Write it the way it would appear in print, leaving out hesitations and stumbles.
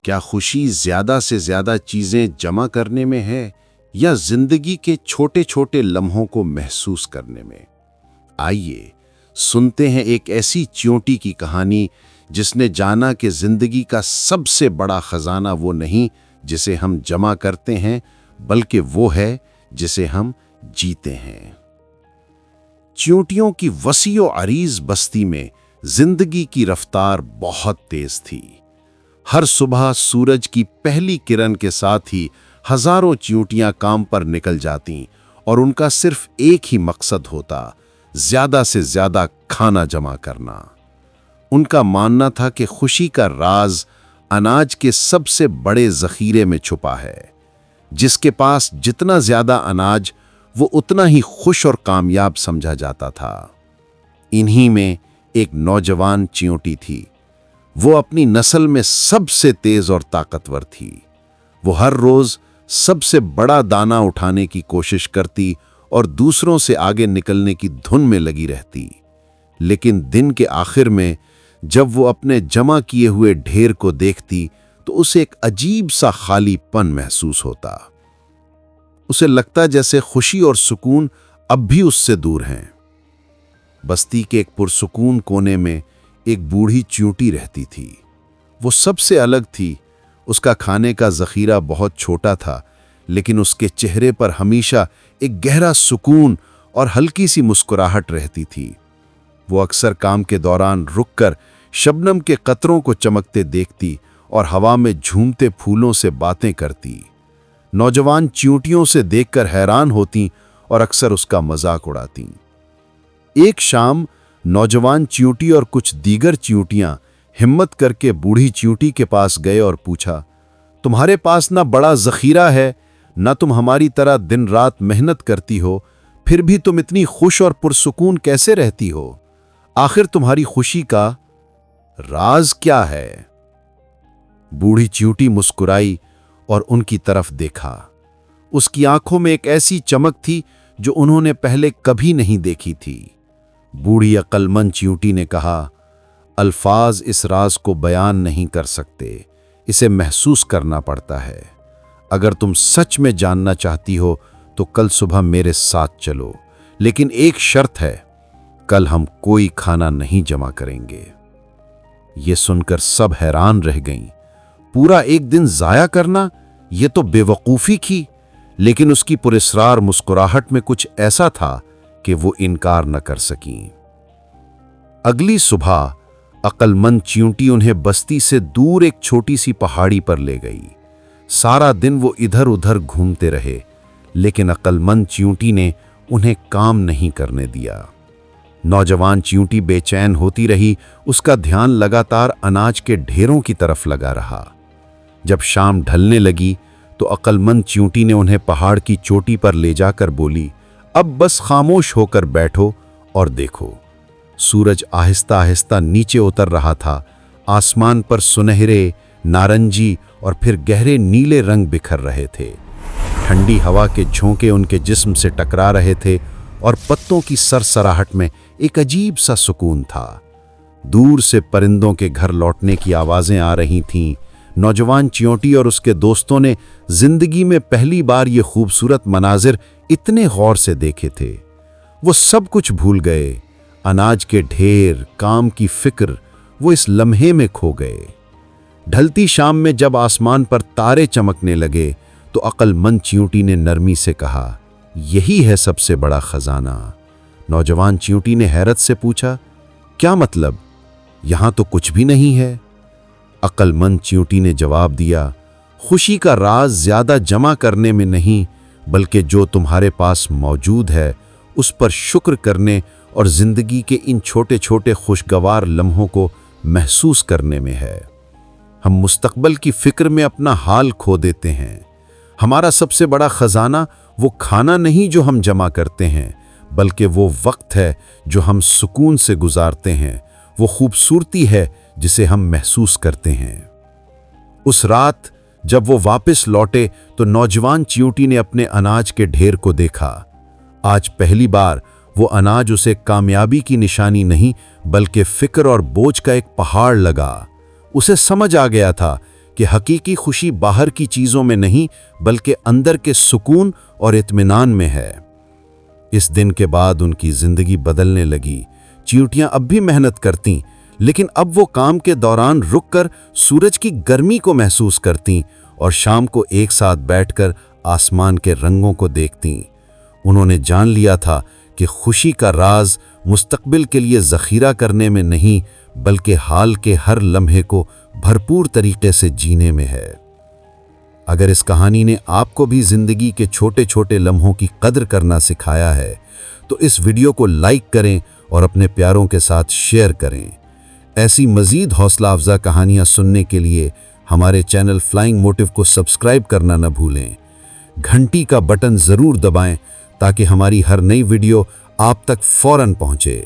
क्या खुशी ज्यादा से ज्यादा चीजें जमा करने में है या जिंदगी के छोटे छोटे लम्हों को महसूस करने में? आइए सुनते हैं एक ऐसी चींटी की कहानी जिसने जाना कि जिंदगी का सबसे बड़ा खजाना वो नहीं जिसे हम जमा करते हैं, बल्कि वो है जिसे हम जीते हैं। चींटियों की वसीओ अरीज बस्ती में जिंदगी की रफ्तार बहुत तेज थी। हर सुबह सूरज की पहली किरण के साथ ही हजारों चींटियां काम पर निकल जातीं और उनका सिर्फ एक ही मकसद होता, ज्यादा से ज्यादा खाना जमा करना। उनका मानना था कि खुशी का राज अनाज के सबसे बड़े जखीरे में छुपा है। जिसके पास जितना ज्यादा अनाज, वो उतना ही खुश और कामयाब समझा जाता था। इन्हीं में एक नौजवान चींटी थी। वो अपनी नस्ल में सबसे तेज और ताकतवर थी। वो हर रोज सबसे बड़ा दाना उठाने की कोशिश करती और दूसरों से आगे निकलने की धुन में लगी रहती। लेकिन दिन के आखिर में जब वो अपने जमा किए हुए ढेर को देखती तो उसे एक अजीब सा खालीपन महसूस होता। उसे लगता जैसे खुशी और सुकून अब भी उससे दूर हैं। बस्ती के एक पुरसुकून कोने में एक बूढ़ी चींटी रहती थी। वो सबसे अलग थी। उसका खाने का जखीरा बहुत छोटा था, लेकिन उसके चेहरे पर हमेशा एक गहरा सुकून और हल्की सी मुस्कुराहट रहती थी। वो अक्सर काम के दौरान रुककर शबनम के कतरों को चमकते देखती और हवा में झूमते फूलों से बातें करती। नौजवान चींटियों से देखकर हैरान होती और अक्सर उसका मजाक उड़ाती। एक शाम नौजवान चींटी और कुछ दीगर चींटियां हिम्मत करके बूढ़ी चींटी के पास गए और पूछा, तुम्हारे पास ना बड़ा जखीरा है, ना तुम हमारी तरह दिन रात मेहनत करती हो, फिर भी तुम इतनी खुश और पुरसुकून कैसे रहती हो? आखिर तुम्हारी खुशी का राज क्या है? बूढ़ी चींटी मुस्कुराई और उनकी तरफ देखा। उसकी आंखों में एक ऐसी चमक थी जो उन्होंने पहले कभी नहीं देखी थी। बूढ़ी अक्लमंद चींटी ने कहा, अल्फाज इस राज को बयान नहीं कर सकते, इसे महसूस करना पड़ता है। अगर तुम सच में जानना चाहती हो तो कल सुबह मेरे साथ चलो, लेकिन एक शर्त है, कल हम कोई खाना नहीं जमा करेंगे। ये सुनकर सब हैरान रह गईं। पूरा एक दिन जाया करना, ये तो बेवकूफी की। लेकिन उसकी पुरस्रार मुस्कुराहट में कुछ ऐसा था कि वो इनकार न कर सकीं। अगली सुबह अक्लमंद चींटी उन्हें बस्ती से दूर एक छोटी सी पहाड़ी पर ले गई। सारा दिन वो इधर उधर घूमते रहे, लेकिन अक्लमंद चींटी ने उन्हें काम नहीं करने दिया। नौजवान चींटी बेचैन होती रही। उसका ध्यान लगातार अनाज के ढेरों की तरफ लगा रहा। जब शाम ढलने लगी तो अक्लमंद चींटी ने उन्हें पहाड़ की चोटी पर ले जाकर बोली, अब बस खामोश होकर बैठो और देखो। सूरज आहिस्ता आहिस्ता नीचे उतर रहा था। आसमान पर सुनहरे, नारंगी और फिर गहरे नीले रंग बिखर रहे थे। ठंडी हवा के झोंके उनके जिस्म से टकरा रहे थे और पत्तों की सरसराहट में एक अजीब सा सुकून था। दूर से परिंदों के घर लौटने की आवाजें आ रही थीं। नौजवान चींटी और उसके दोस्तों ने जिंदगी में पहली बार ये खूबसूरत मनाजिर इतने गौर से देखे थे। वो सब कुछ भूल गए। अनाज के ढेर, काम की फिक्र, वो इस लम्हे में खो गए। ढलती शाम में जब आसमान पर तारे चमकने लगे तो अक्लमंद चींटी ने नरमी से कहा, यही है सबसे बड़ा खजाना। नौजवान चींटी ने हैरत से पूछा, क्या मतलब? यहां तो कुछ भी नहीं है। अक्लमंद चींटी ने जवाब दिया, खुशी का राज ज्यादा जमा करने में नहीं, बल्कि जो तुम्हारे पास मौजूद है उस पर शुक्र करने और जिंदगी के इन छोटे छोटे खुशगवार लम्हों को महसूस करने में है। हम मुस्तकबल की फिक्र में अपना हाल खो देते हैं। हमारा सबसे बड़ा खजाना वो खाना नहीं जो हम जमा करते हैं, बल्कि वो वक्त है जो हम सुकून से गुजारते हैं। वो खूबसूरती है जिसे हम महसूस करते हैं। उस रात जब वो वापस लौटे तो नौजवान चींटी ने अपने अनाज के ढेर को देखा। आज पहली बार वो अनाज उसे कामयाबी की निशानी नहीं, बल्कि फिक्र और बोझ का एक पहाड़ लगा। उसे समझ आ गया था कि हकीकी खुशी बाहर की चीज़ों में नहीं बल्कि अंदर के सुकून और इत्मीनान में है। इस दिन के बाद उनकी जिंदगी बदलने लगी। चींटियां अब भी मेहनत करतीं, लेकिन अब वो काम के दौरान रुककर सूरज की गर्मी को महसूस करतीं और शाम को एक साथ बैठकर आसमान के रंगों को देखतीं। उन्होंने जान लिया था कि खुशी का राज मुस्तकबिल के लिए ज़ख़ीरा करने में नहीं बल्कि हाल के हर लम्हे को भरपूर तरीके से जीने में है। अगर इस कहानी ने आपको भी ज़िंदगी के छोटे छोटे लम्हों की कद्र करना सिखाया है तो इस वीडियो को लाइक करें और अपने प्यारों के साथ शेयर करें। ऐसी मज़ीद हौसला अफजा कहानियाँ सुनने के लिए हमारे चैनल फ्लाइंग मोटिव को सब्सक्राइब करना न भूलें। घंटी का बटन ज़रूर दबाएं ताकि हमारी हर नई वीडियो आप तक फ़ौरन पहुँचे।